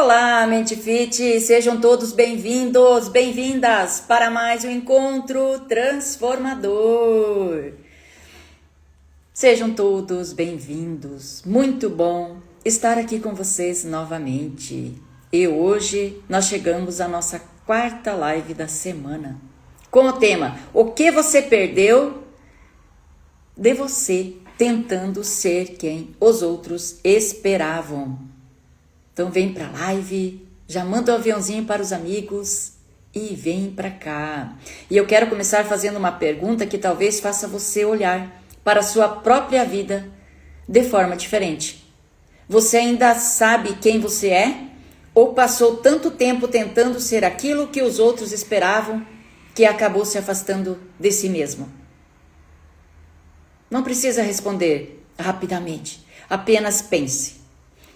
Olá, Mente Fit, sejam todos bem-vindos, bem-vindas para mais um encontro transformador. Sejam todos bem-vindos, muito bom estar aqui com vocês novamente. E hoje nós chegamos à nossa quarta live da semana, com o tema: o que você perdeu de você tentando ser quem os outros esperavam. Então vem pra live, já manda um aviãozinho para os amigos e vem pra cá. E eu quero começar fazendo uma pergunta que talvez faça você olhar para a sua própria vida de forma diferente. Você ainda sabe quem você é? Ou passou tanto tempo tentando ser aquilo que os outros esperavam que acabou se afastando de si mesmo? Não precisa responder rapidamente, apenas pense.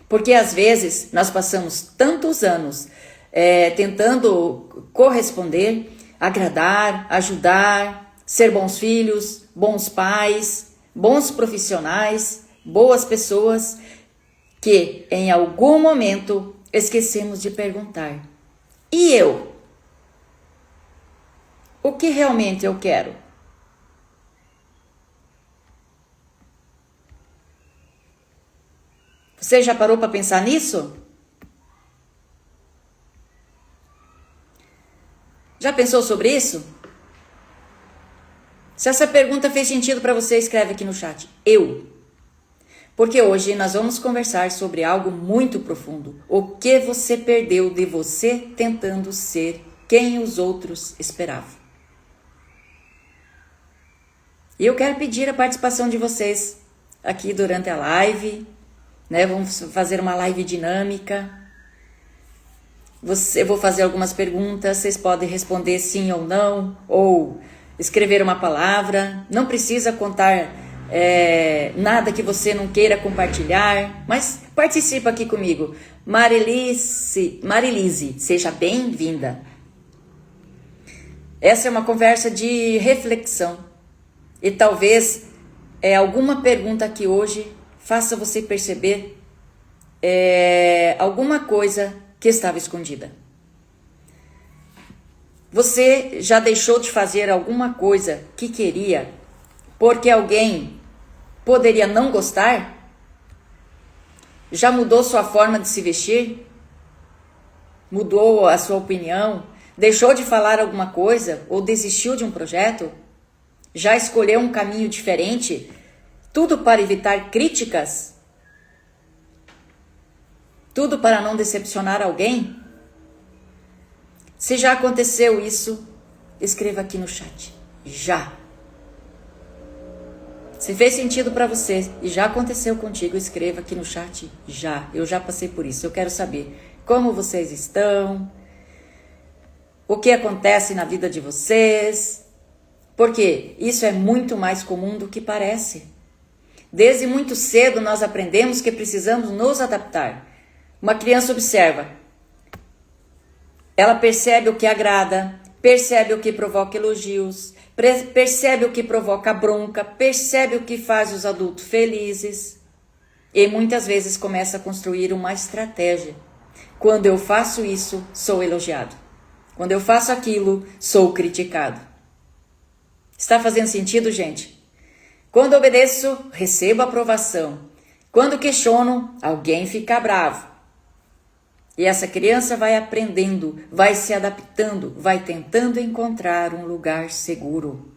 Porque às vezes nós passamos tantos anos tentando corresponder, agradar, ajudar, ser bons filhos, bons pais, bons profissionais, boas pessoas, que em algum momento esquecemos de perguntar: e eu? O que realmente eu quero? Você já parou para pensar nisso? Já pensou sobre isso? Se essa pergunta fez sentido para você, escreve aqui no chat: eu. Porque hoje nós vamos conversar sobre algo muito profundo. O que você perdeu de você tentando ser quem os outros esperavam. E eu quero pedir a participação de vocês aqui durante a live. Vamos fazer uma live dinâmica. Eu vou fazer algumas perguntas, vocês podem responder sim ou não, ou escrever uma palavra. Não precisa contar nada que você não queira compartilhar, mas participa aqui comigo. Marilise, seja bem-vinda. Essa é uma conversa de reflexão e talvez alguma pergunta aqui hoje faça você perceber alguma coisa que estava escondida. Você já deixou de fazer alguma coisa que queria porque alguém poderia não gostar? Já mudou sua forma de se vestir? Mudou a sua opinião? Deixou de falar alguma coisa ou desistiu de um projeto? Já escolheu um caminho diferente? Tudo para evitar críticas? Tudo para não decepcionar alguém? Se já aconteceu isso, escreva aqui no chat. Já. Se fez sentido para você e já aconteceu contigo, escreva aqui no chat. Já. Eu já passei por isso. Eu quero saber como vocês estão, o que acontece na vida de vocês, porque isso é muito mais comum do que parece. Desde muito cedo nós aprendemos que precisamos nos adaptar. Uma criança observa. Ela percebe o que agrada, percebe o que provoca elogios, percebe o que provoca bronca, percebe o que faz os adultos felizes. E muitas vezes começa a construir uma estratégia. Quando eu faço isso, sou elogiado. Quando eu faço aquilo, sou criticado. Está fazendo sentido, gente? Quando obedeço, recebo aprovação. Quando questiono, alguém fica bravo. E essa criança vai aprendendo, vai se adaptando, vai tentando encontrar um lugar seguro.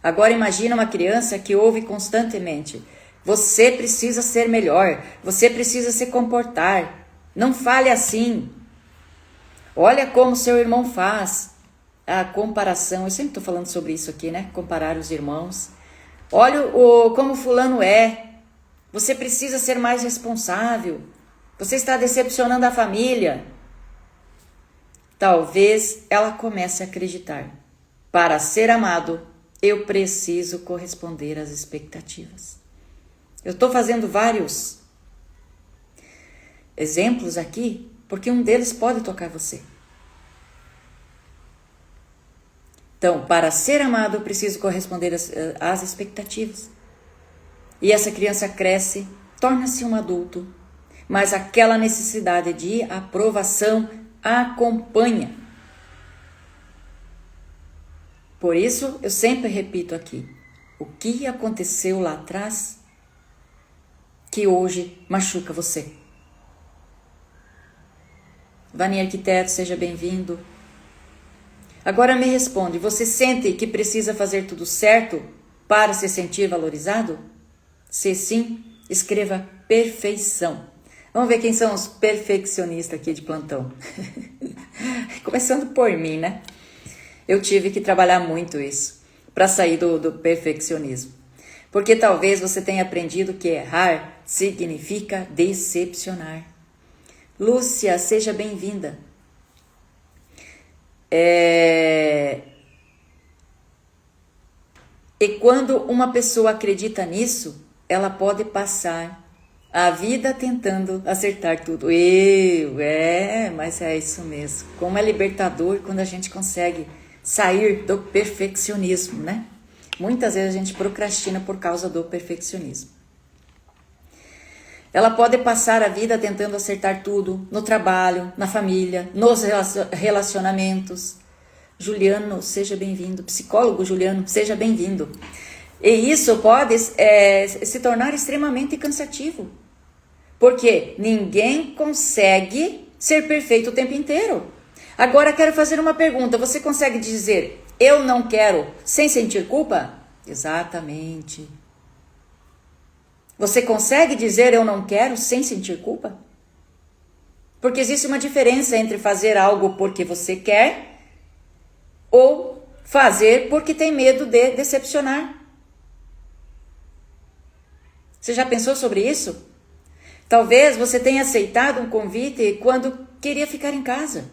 Agora imagina uma criança que ouve constantemente: você precisa ser melhor, você precisa se comportar, não fale assim. Olha como seu irmão faz. A comparação, eu sempre estou falando sobre isso aqui, comparar os irmãos. Olha como fulano é. Você precisa ser mais responsável. Você está decepcionando a família. Talvez ela comece a acreditar: para ser amado, eu preciso corresponder às expectativas. Eu estou fazendo vários exemplos aqui, porque um deles pode tocar você. Então, para ser amado, eu preciso corresponder às expectativas. E essa criança cresce, torna-se um adulto, mas aquela necessidade de aprovação acompanha. Por isso, eu sempre repito aqui, o que aconteceu lá atrás que hoje machuca você? Vani Arquiteto, seja bem-vindo. Agora me responde, você sente que precisa fazer tudo certo para se sentir valorizado? Se sim, escreva perfeição. Vamos ver quem são os perfeccionistas aqui de plantão. Começando por mim, né? Eu tive que trabalhar muito isso para sair do perfeccionismo. Porque talvez você tenha aprendido que errar significa decepcionar. Lúcia, seja bem-vinda. E quando uma pessoa acredita nisso, ela pode passar a vida tentando acertar tudo. Mas é isso mesmo. Como é libertador quando a gente consegue sair do perfeccionismo, né? Muitas vezes a gente procrastina por causa do perfeccionismo. Ela pode passar a vida tentando acertar tudo, no trabalho, na família, nos relacionamentos. Juliano, seja bem-vindo. Psicólogo Juliano, seja bem-vindo. E isso pode se tornar extremamente cansativo. Porque ninguém consegue ser perfeito o tempo inteiro. Agora quero fazer uma pergunta. Você consegue dizer, eu não quero, sem sentir culpa? Exatamente. Você consegue dizer eu não quero sem sentir culpa? Porque existe uma diferença entre fazer algo porque você quer ou fazer porque tem medo de decepcionar. Você já pensou sobre isso? Talvez você tenha aceitado um convite quando queria ficar em casa.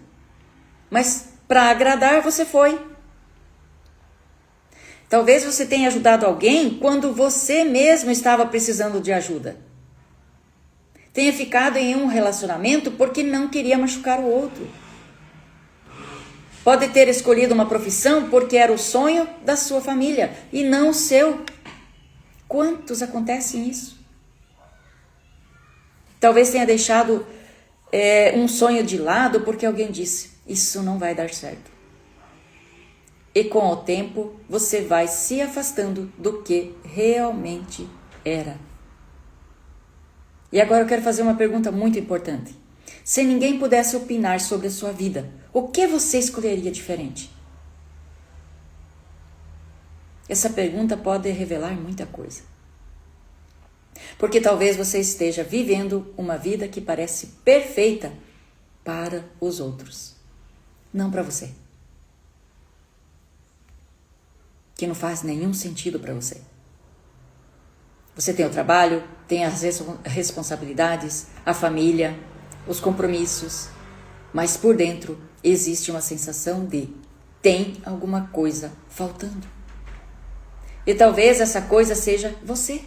Mas para agradar você foi. Talvez você tenha ajudado alguém quando você mesmo estava precisando de ajuda. Tenha ficado em um relacionamento porque não queria machucar o outro. Pode ter escolhido uma profissão porque era o sonho da sua família e não o seu. Quantos acontecem isso? Talvez tenha deixado um sonho de lado porque alguém disse, isso não vai dar certo. E com o tempo, você vai se afastando do que realmente era. E agora eu quero fazer uma pergunta muito importante. Se ninguém pudesse opinar sobre a sua vida, o que você escolheria diferente? Essa pergunta pode revelar muita coisa. Porque talvez você esteja vivendo uma vida que parece perfeita para os outros, não para você. Que não faz nenhum sentido para você. Você tem o trabalho, tem as responsabilidades, a família, os compromissos, mas por dentro existe uma sensação de tem alguma coisa faltando. E talvez essa coisa seja você.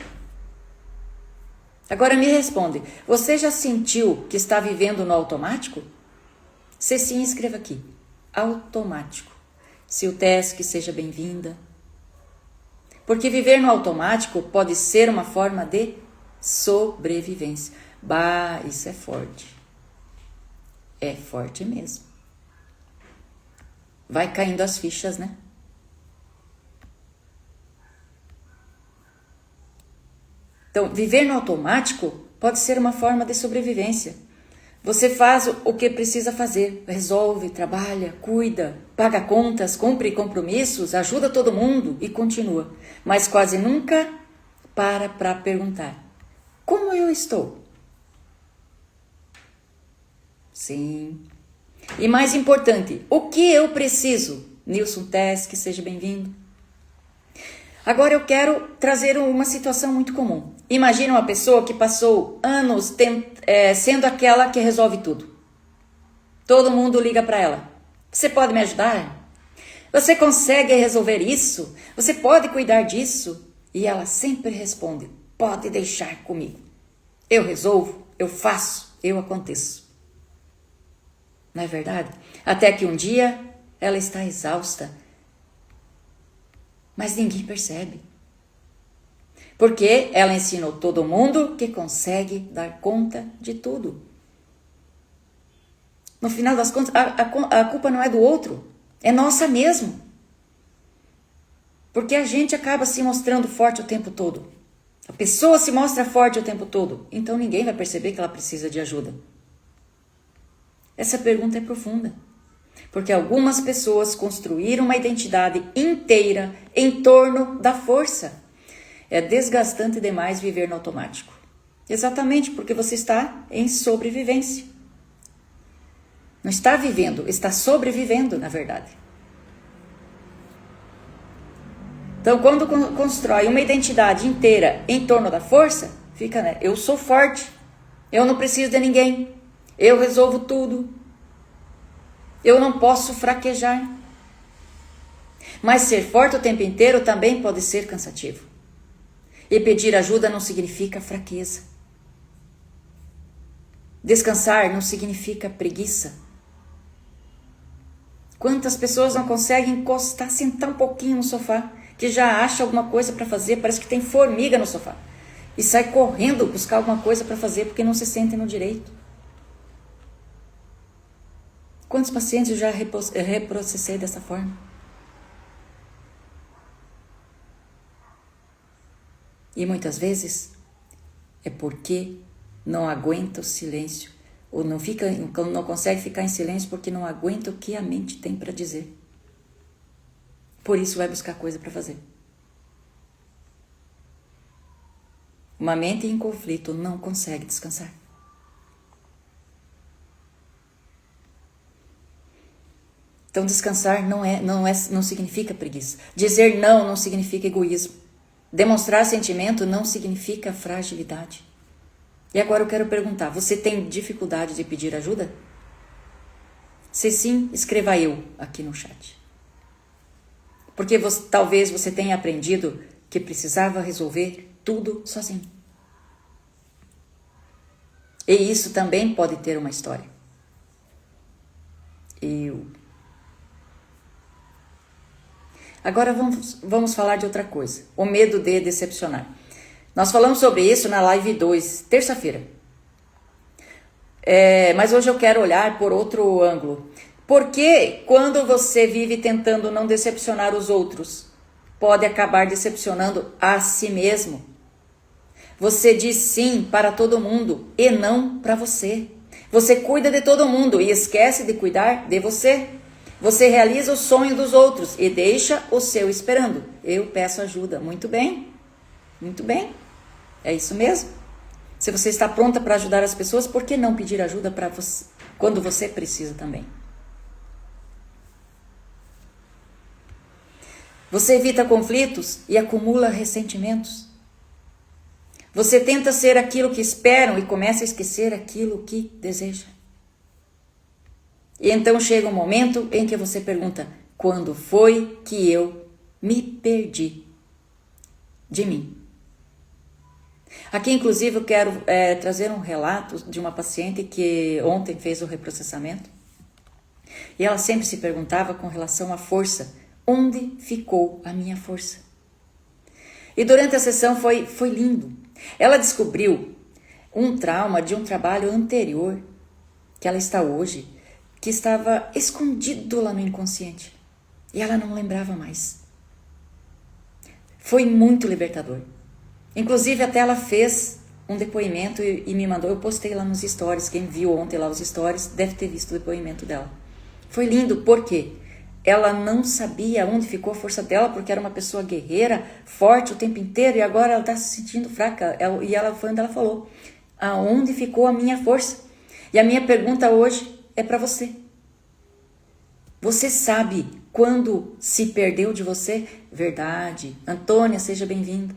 Agora me responde, você já sentiu que está vivendo no automático? Se sim, escreva aqui, automático. Se o Tesc, seja bem-vinda. Porque viver no automático pode ser uma forma de sobrevivência. Bah, isso é forte. É forte mesmo. Vai caindo as fichas, né? Então, viver no automático pode ser uma forma de sobrevivência. Você faz o que precisa fazer, resolve, trabalha, cuida, paga contas, cumpre compromissos, ajuda todo mundo e continua. Mas quase nunca para perguntar, como eu estou? Sim. E mais importante, o que eu preciso? Nilson Tesc, seja bem-vindo. Agora eu quero trazer uma situação muito comum. Imagina uma pessoa que passou anos sendo aquela que resolve tudo. Todo mundo liga para ela. Você pode me ajudar? Você consegue resolver isso? Você pode cuidar disso? E ela sempre responde, pode deixar comigo. Eu resolvo, eu faço, eu aconteço. Não é verdade? Até que um dia ela está exausta. Mas ninguém percebe. Porque ela ensinou todo mundo que consegue dar conta de tudo. No final das contas, a culpa não é do outro, é nossa mesmo. Porque a gente acaba se mostrando forte o tempo todo. A pessoa se mostra forte o tempo todo, então ninguém vai perceber que ela precisa de ajuda. Essa pergunta é profunda, porque algumas pessoas construíram uma identidade inteira em torno da força. É desgastante demais viver no automático. Exatamente porque você está em sobrevivência. Não está vivendo, está sobrevivendo, na verdade. Então, quando constrói uma identidade inteira em torno da força, fica, né? Eu sou forte, eu não preciso de ninguém, eu resolvo tudo, eu não posso fraquejar. Mas ser forte o tempo inteiro também pode ser cansativo. E pedir ajuda não significa fraqueza. Descansar não significa preguiça. Quantas pessoas não conseguem encostar, sentar um pouquinho no sofá, que já acha alguma coisa para fazer, parece que tem formiga no sofá, e sai correndo buscar alguma coisa para fazer porque não se sentem no direito. Quantos pacientes eu já reprocessei dessa forma? E muitas vezes é porque não aguenta o silêncio, ou não consegue ficar em silêncio porque não aguenta o que a mente tem para dizer. Por isso vai buscar coisa para fazer. Uma mente em conflito não consegue descansar. Então descansar não significa preguiça. Dizer não significa egoísmo. Demonstrar sentimento não significa fragilidade. E agora eu quero perguntar, você tem dificuldade de pedir ajuda? Se sim, escreva eu aqui no chat. Porque talvez você tenha aprendido que precisava resolver tudo sozinho. E isso também pode ter uma história. Agora vamos falar de outra coisa. O medo de decepcionar. Nós falamos sobre isso na live 2, terça-feira. Mas hoje eu quero olhar por outro ângulo. Porque quando você vive tentando não decepcionar os outros, pode acabar decepcionando a si mesmo. Você diz sim para todo mundo e não para você. Você cuida de todo mundo e esquece de cuidar de você. Você realiza o sonho dos outros e deixa o seu esperando. Eu peço ajuda. Muito bem. Muito bem. É isso mesmo. Se você está pronta para ajudar as pessoas, por que não pedir ajuda para você quando você precisa também? Você evita conflitos e acumula ressentimentos. Você tenta ser aquilo que esperam e começa a esquecer aquilo que deseja. E então chega um momento em que você pergunta: quando foi que eu me perdi de mim? Aqui, inclusive, eu quero trazer um relato de uma paciente que ontem fez o reprocessamento. E ela sempre se perguntava com relação à força: onde ficou a minha força? E durante a sessão foi lindo. Ela descobriu um trauma de um trabalho anterior que ela está hoje, que estava escondido lá no inconsciente. E ela não lembrava mais. Foi muito libertador. Inclusive, até ela fez um depoimento e me mandou. Eu postei lá nos stories. Quem viu ontem lá os stories deve ter visto o depoimento dela. Foi lindo, por quê? Ela não sabia onde ficou a força dela, porque era uma pessoa guerreira, forte o tempo inteiro, e agora ela está se sentindo fraca. E ela foi onde ela falou: aonde ficou a minha força? E a minha pergunta hoje é para você. Você sabe quando se perdeu de você? Verdade. Antônia, seja bem-vinda.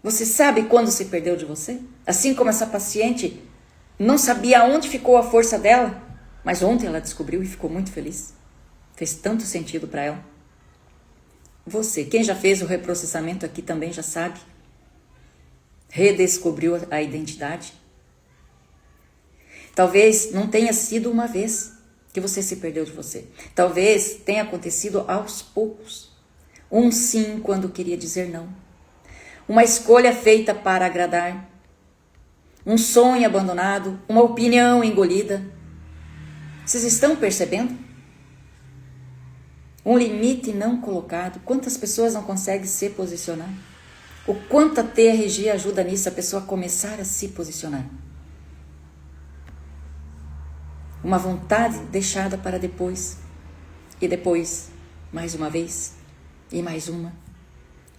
Você sabe quando se perdeu de você? Assim como essa paciente não sabia onde ficou a força dela, mas ontem ela descobriu e ficou muito feliz. Fez tanto sentido para ela. Você, quem já fez o reprocessamento aqui também já sabe. Redescobriu a identidade. Talvez não tenha sido uma vez que você se perdeu de você. Talvez tenha acontecido aos poucos. Um sim quando queria dizer não. uma escolha feita para agradar, um sonho abandonado, uma opinião engolida. Vocês estão percebendo? Um limite não colocado. Quantas pessoas não conseguem se posicionar? O quanto a TRG ajuda nisso, a pessoa começar a se posicionar. Uma vontade deixada para depois. E depois, mais uma vez. E mais uma.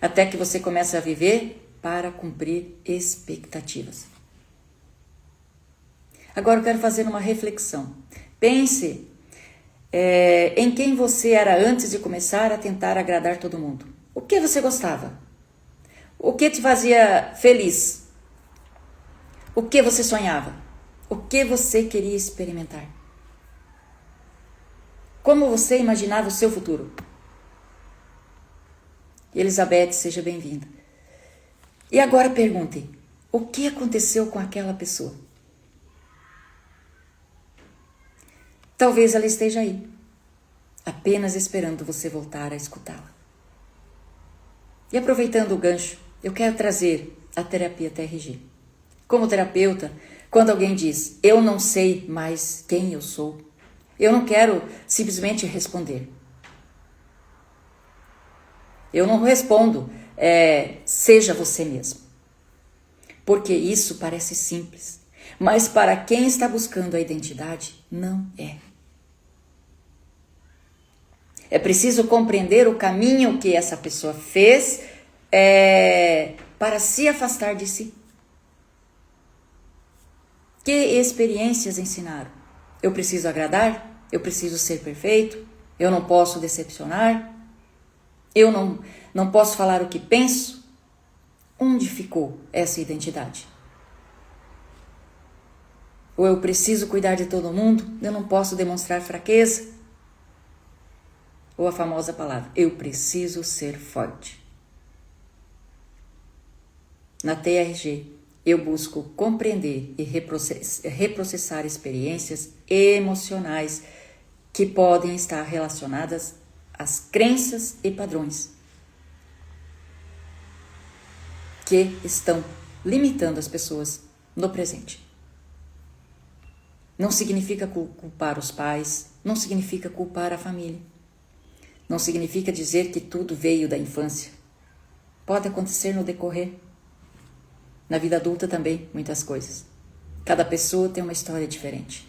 Até que você comece a viver para cumprir expectativas. Agora eu quero fazer uma reflexão. Pense em quem você era antes de começar a tentar agradar todo mundo. O que você gostava? O que te fazia feliz? O que você sonhava? O que você queria experimentar? Como você imaginava o seu futuro? Elizabeth, seja bem-vinda. E agora perguntem, o que aconteceu com aquela pessoa? Talvez ela esteja aí, apenas esperando você voltar a escutá-la. E aproveitando o gancho, eu quero trazer a terapia TRG. Como terapeuta, quando alguém diz, eu não sei mais quem eu sou, eu não quero simplesmente responder. Eu não respondo, seja você mesmo. Porque isso parece simples, mas para quem está buscando a identidade, não é. É preciso compreender o caminho que essa pessoa fez para se afastar de si. Que experiências ensinaram? Eu preciso agradar? Eu preciso ser perfeito? Eu não posso decepcionar? Eu não posso falar o que penso? Onde ficou essa identidade? Ou eu preciso cuidar de todo mundo? Eu não posso demonstrar fraqueza? Ou a famosa palavra, eu preciso ser forte. Na TRG, eu busco compreender e reprocessar experiências emocionais que podem estar relacionadas às crenças e padrões que estão limitando as pessoas no presente. Não significa culpar os pais, não significa culpar a família. Não significa dizer que tudo veio da infância. Pode acontecer no decorrer. Na vida adulta também, muitas coisas. Cada pessoa tem uma história diferente.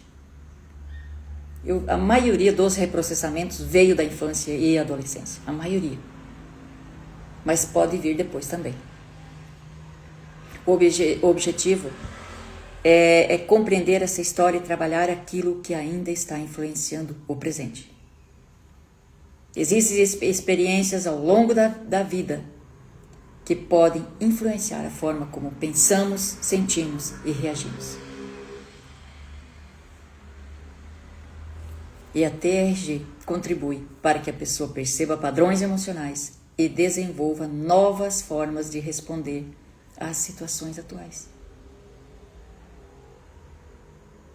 A maioria dos reprocessamentos veio da infância e adolescência. A maioria. Mas pode vir depois também. O objetivo é compreender essa história e trabalhar aquilo que ainda está influenciando o presente. Existem experiências ao longo da vida que podem influenciar a forma como pensamos, sentimos e reagimos. E a TRG contribui para que a pessoa perceba padrões emocionais e desenvolva novas formas de responder às situações atuais.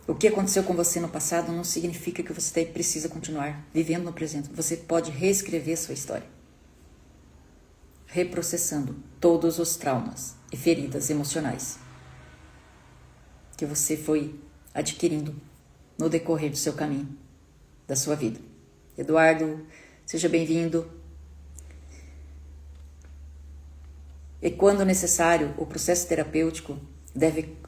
O que aconteceu com você no passado não significa que você precisa continuar vivendo no presente. Você pode reescrever sua história, reprocessando todos os traumas e feridas emocionais que você foi adquirindo no decorrer do seu caminho, da sua vida. Eduardo, seja bem-vindo. E quando necessário, o processo terapêutico deve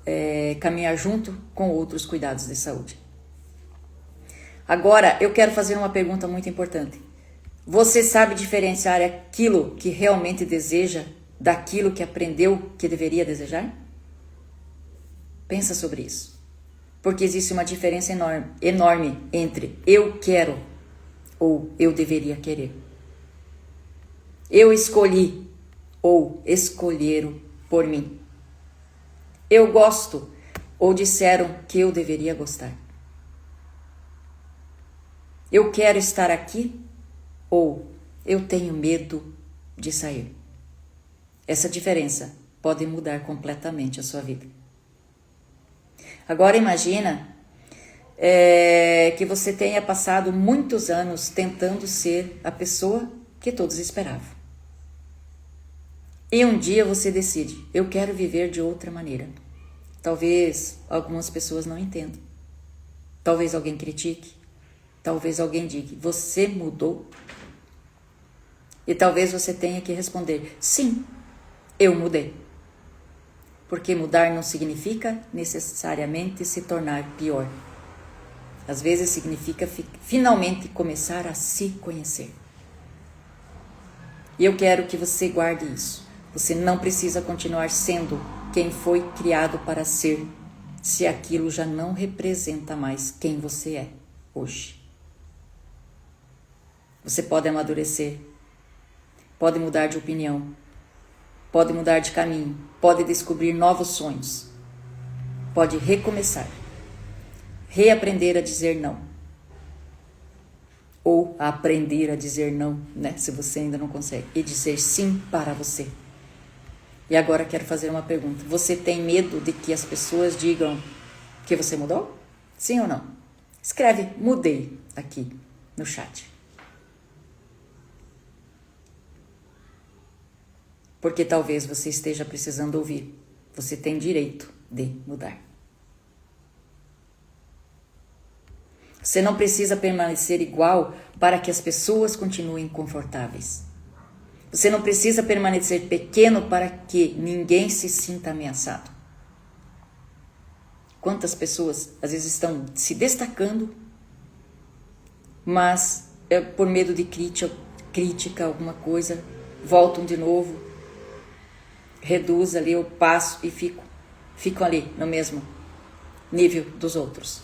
caminhar junto com outros cuidados de saúde. Agora, eu quero fazer uma pergunta muito importante. Você sabe diferenciar aquilo que realmente deseja daquilo que aprendeu que deveria desejar? Pensa sobre isso. Porque existe uma diferença enorme entre eu quero ou eu deveria querer. Eu escolhi ou escolheram por mim. Eu gosto ou disseram que eu deveria gostar. Eu quero estar aqui ou eu tenho medo de sair. Essa diferença pode mudar completamente a sua vida. Agora imagina que você tenha passado muitos anos tentando ser a pessoa que todos esperavam. E um dia você decide, eu quero viver de outra maneira. Talvez algumas pessoas não entendam. Talvez alguém critique. Talvez alguém diga, você mudou? E talvez você tenha que responder, sim, eu mudei. Porque mudar não significa necessariamente se tornar pior. Às vezes significa finalmente começar a se conhecer. E eu quero que você guarde isso. Você não precisa continuar sendo quem foi criado para ser, se aquilo já não representa mais quem você é hoje. Você pode amadurecer, pode mudar de opinião, pode mudar de caminho, pode descobrir novos sonhos, pode recomeçar, reaprender a dizer não. Ou aprender a dizer não, né? Se você ainda não consegue. E dizer sim para você. E agora quero fazer uma pergunta. Você tem medo de que as pessoas digam que você mudou? Sim ou não? Escreve mudei aqui no chat. Porque talvez você esteja precisando ouvir. Você tem direito de mudar. Você não precisa permanecer igual para que as pessoas continuem confortáveis. Você não precisa permanecer pequeno para que ninguém se sinta ameaçado. Quantas pessoas às vezes estão se destacando, mas por medo de crítica, alguma coisa, voltam de novo, reduz ali o passo e ficam ali no mesmo nível dos outros.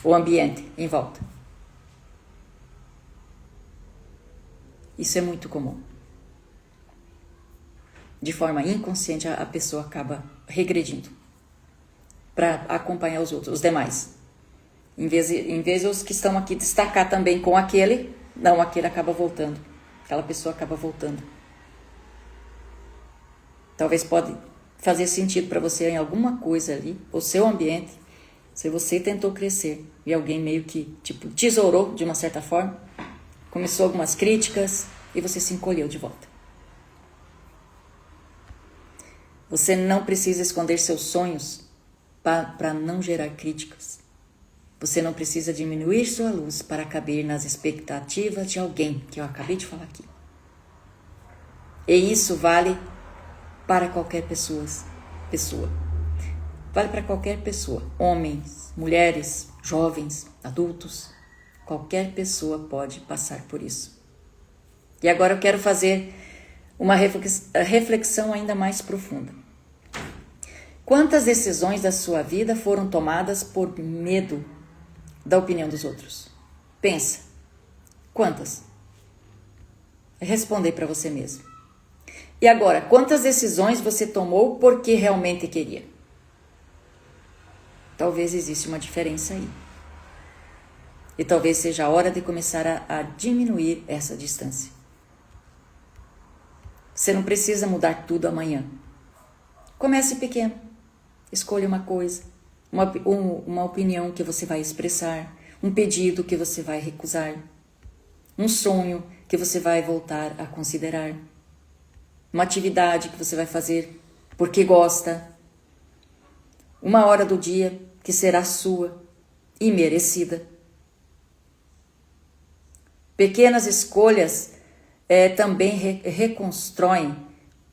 O ambiente em volta. Isso é muito comum. De forma inconsciente, a pessoa acaba regredindo para acompanhar os outros, os demais. Em vez de os que estão aqui destacar também com aquele, não, aquele acaba voltando. Aquela pessoa acaba voltando. Talvez pode fazer sentido para você em alguma coisa ali, o seu ambiente. Se você tentou crescer e alguém meio que tesourou de uma certa forma, começou algumas críticas e você se encolheu de volta. Você não precisa esconder seus sonhos para não gerar críticas. Você não precisa diminuir sua luz para caber nas expectativas de alguém, que eu acabei de falar aqui. E isso vale para qualquer pessoa. Vale para qualquer pessoa, homens, mulheres, jovens, adultos. Qualquer pessoa pode passar por isso. E agora eu quero fazer uma reflexão ainda mais profunda. Quantas decisões da sua vida foram tomadas por medo da opinião dos outros? Pensa. Quantas? Responder para você mesmo. E agora, quantas decisões você tomou porque realmente queria? Talvez exista uma diferença aí. E talvez seja a hora de começar a diminuir essa distância. Você não precisa mudar tudo amanhã. Comece pequeno. Escolha uma coisa, uma opinião que você vai expressar, um pedido que você vai recusar, um sonho que você vai voltar a considerar, uma atividade que você vai fazer porque gosta, uma hora do dia que será sua e merecida. Pequenas escolhas também reconstroem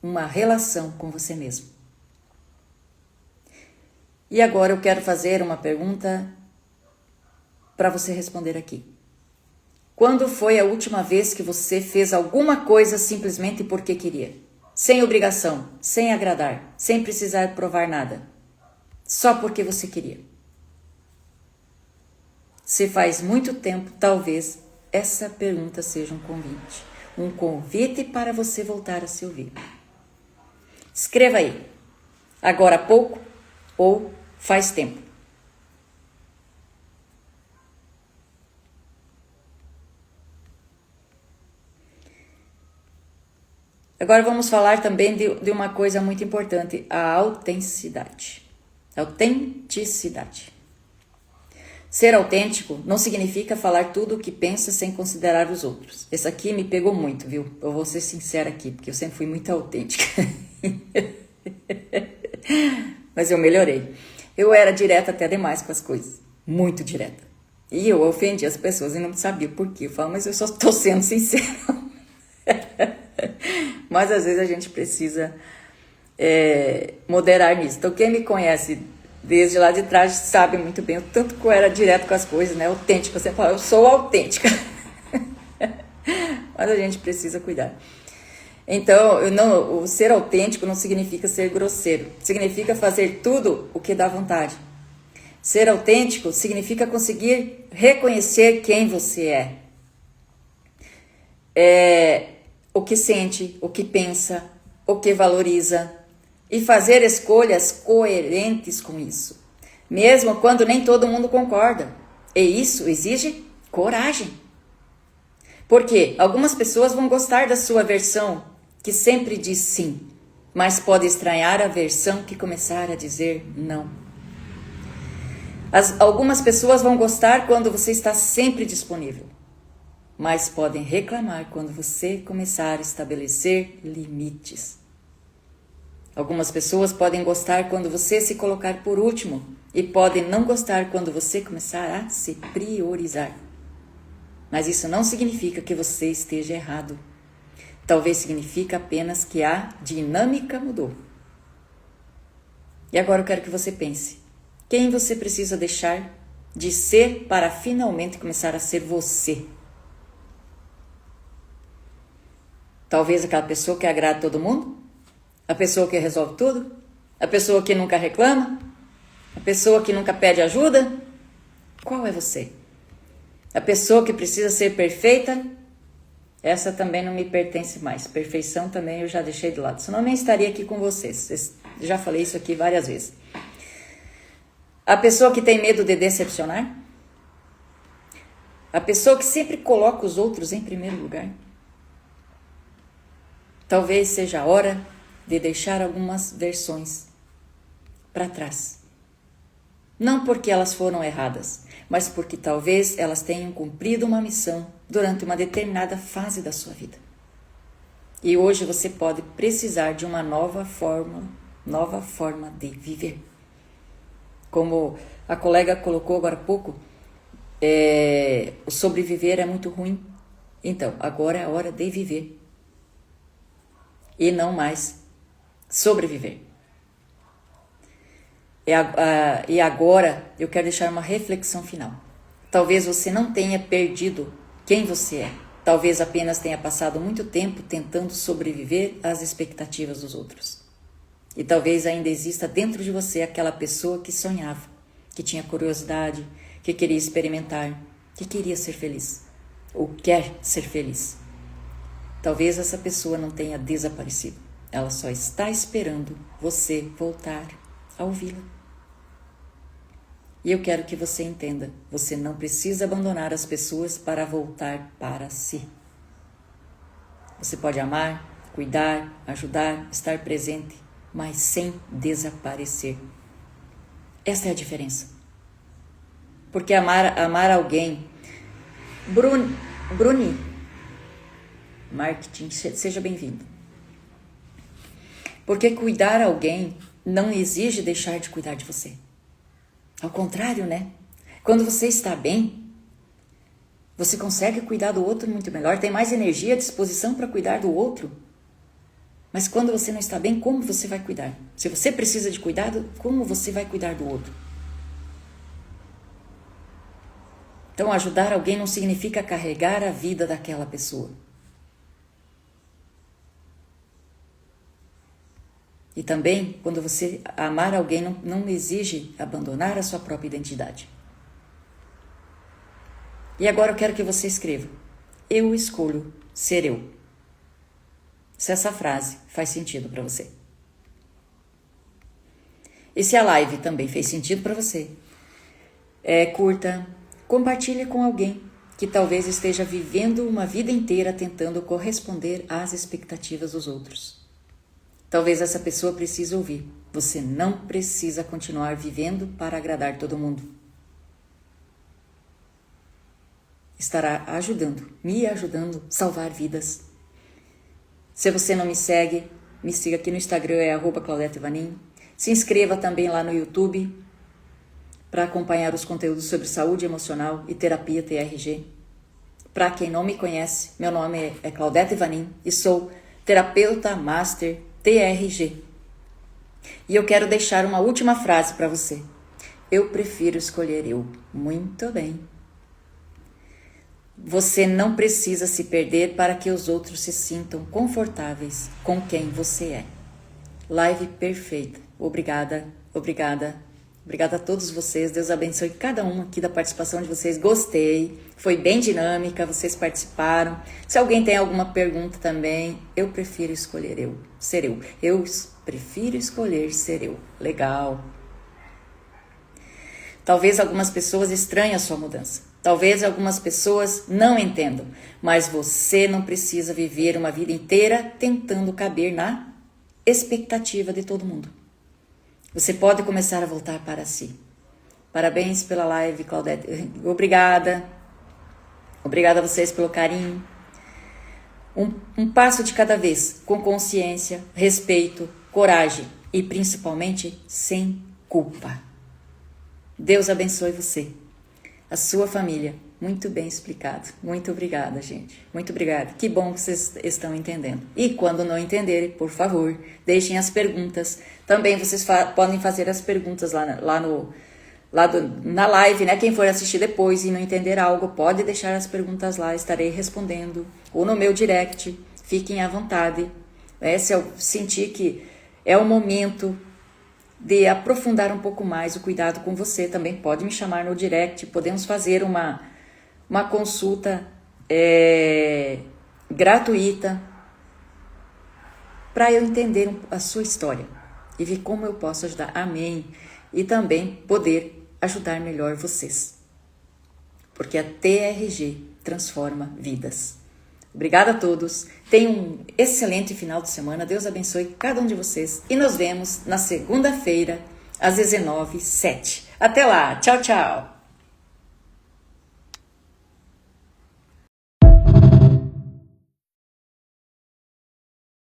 uma relação com você mesmo. E agora eu quero fazer uma pergunta para você responder aqui. Quando foi a última vez que você fez alguma coisa simplesmente porque queria? Sem obrigação, sem agradar, sem precisar provar nada. Só porque você queria. Se faz muito tempo, talvez essa pergunta seja um convite. Um convite para você voltar a se ouvir. Escreva aí. Agora há pouco ou faz tempo. Agora vamos falar também de uma coisa muito importante, a autenticidade. Autenticidade. Ser autêntico não significa falar tudo o que pensa sem considerar os outros. Esse aqui me pegou muito, viu? Eu vou ser sincera aqui, porque eu sempre fui muito autêntica. Mas eu melhorei. Eu era direta até demais com as coisas. Muito direta. E eu ofendi as pessoas e não sabia por quê. Eu falo, mas eu só estou sendo sincera. Mas às vezes a gente precisa moderar nisso. Então quem me conhece desde lá de trás sabe muito bem o tanto que eu era direto com as coisas, né? Autêntica. Você fala, eu sou autêntica. Mas a gente precisa cuidar. Então, o ser autêntico não significa ser grosseiro. Significa fazer tudo o que dá vontade. Ser autêntico significa conseguir reconhecer quem você é. O que sente, o que pensa, o que valoriza. E fazer escolhas coerentes com isso. Mesmo quando nem todo mundo concorda. E isso exige coragem. Porque algumas pessoas vão gostar da sua versão, que sempre diz sim, mas pode estranhar a versão que começar a dizer não. Algumas pessoas vão gostar quando você está sempre disponível, mas podem reclamar quando você começar a estabelecer limites. Algumas pessoas podem gostar quando você se colocar por último e podem não gostar quando você começar a se priorizar. Mas isso não significa que você esteja errado. Talvez signifique apenas que a dinâmica mudou. E agora eu quero que você pense. Quem você precisa deixar de ser para finalmente começar a ser você? Talvez aquela pessoa que agrada todo mundo? A pessoa que resolve tudo? A pessoa que nunca reclama? A pessoa que nunca pede ajuda? Qual é você? A pessoa que precisa ser perfeita? Essa também não me pertence mais. Perfeição também eu já deixei de lado. Senão eu nem estaria aqui com vocês. Já falei isso aqui várias vezes. A pessoa que tem medo de decepcionar? A pessoa que sempre coloca os outros em primeiro lugar? Talvez seja a hora de deixar algumas versões para trás. Não porque elas foram erradas, mas porque talvez elas tenham cumprido uma missão durante uma determinada fase da sua vida. E hoje você pode precisar de uma nova forma de viver. Como a colega colocou agora há pouco, o sobreviver é muito ruim. Então, agora é a hora de viver. E não mais sobreviver. E agora eu quero deixar uma reflexão final. Talvez você não tenha perdido quem você é. Talvez apenas tenha passado muito tempo tentando sobreviver às expectativas dos outros. E talvez ainda exista dentro de você aquela pessoa que sonhava, que tinha curiosidade, que queria experimentar, que queria ser feliz, ou quer ser feliz. Talvez essa pessoa não tenha desaparecido. Ela só está esperando você voltar a ouvi-la. E eu quero que você entenda, você não precisa abandonar as pessoas para voltar para si. Você pode amar, cuidar, ajudar, estar presente, mas sem desaparecer. Esta é a diferença. Porque amar alguém... Bruni, marketing, seja bem-vindo. Porque cuidar alguém não exige deixar de cuidar de você. Ao contrário, né? Quando você está bem, você consegue cuidar do outro muito melhor, tem mais energia, disposição para cuidar do outro. Mas quando você não está bem, como você vai cuidar? Se você precisa de cuidado, como você vai cuidar do outro? Então, ajudar alguém não significa carregar a vida daquela pessoa. E também, quando você amar alguém, não exige abandonar a sua própria identidade. E agora eu quero que você escreva: eu escolho ser eu. Se essa frase faz sentido para você. E se a live também fez sentido para você, curta, compartilhe com alguém que talvez esteja vivendo uma vida inteira tentando corresponder às expectativas dos outros. Talvez essa pessoa precise ouvir: você não precisa continuar vivendo para agradar todo mundo. estará me ajudando a salvar vidas. Se você não me segue, me siga aqui no Instagram, é @ClaudetteVanin. Se inscreva também lá no YouTube para acompanhar os conteúdos sobre saúde emocional e terapia TRG. Para quem não me conhece, meu nome é Claudete Vanin e sou terapeuta master TRG. E eu quero deixar uma última frase para você. Eu prefiro escolher eu. Muito bem. Você não precisa se perder para que os outros se sintam confortáveis com quem você é. Live perfeita. Obrigada, obrigada. Obrigada a todos vocês. Deus abençoe cada um aqui da participação de vocês. Gostei. Foi bem dinâmica, vocês participaram. Se alguém tem alguma pergunta também, eu prefiro escolher ser eu. Eu prefiro escolher ser eu. Legal. Talvez algumas pessoas estranhem a sua mudança. Talvez algumas pessoas não entendam. Mas você não precisa viver uma vida inteira tentando caber na expectativa de todo mundo. Você pode começar a voltar para si. Parabéns pela live, Claudete. Obrigada. Obrigada a vocês pelo carinho. Um passo de cada vez, com consciência, respeito, coragem e principalmente sem culpa. Deus abençoe você, a sua família. Muito bem explicado. Muito obrigada, gente. Muito obrigada. Que bom que vocês estão entendendo. E quando não entenderem, por favor, deixem as perguntas. Também vocês podem fazer as perguntas na live, né? Quem for assistir depois e não entender algo, pode deixar as perguntas lá, estarei respondendo. Ou no meu direct, fiquem à vontade. Se eu sentir que é o momento de aprofundar um pouco mais o cuidado com você, também pode me chamar no direct. Podemos fazer uma consulta gratuita para eu entender a sua história e ver como eu posso ajudar. Amém. E também poder ajudar melhor vocês. Porque a TRG transforma vidas. Obrigada a todos. Tenham um excelente final de semana. Deus abençoe cada um de vocês. E nos vemos na segunda-feira, às 19h07. Até lá. Tchau, tchau.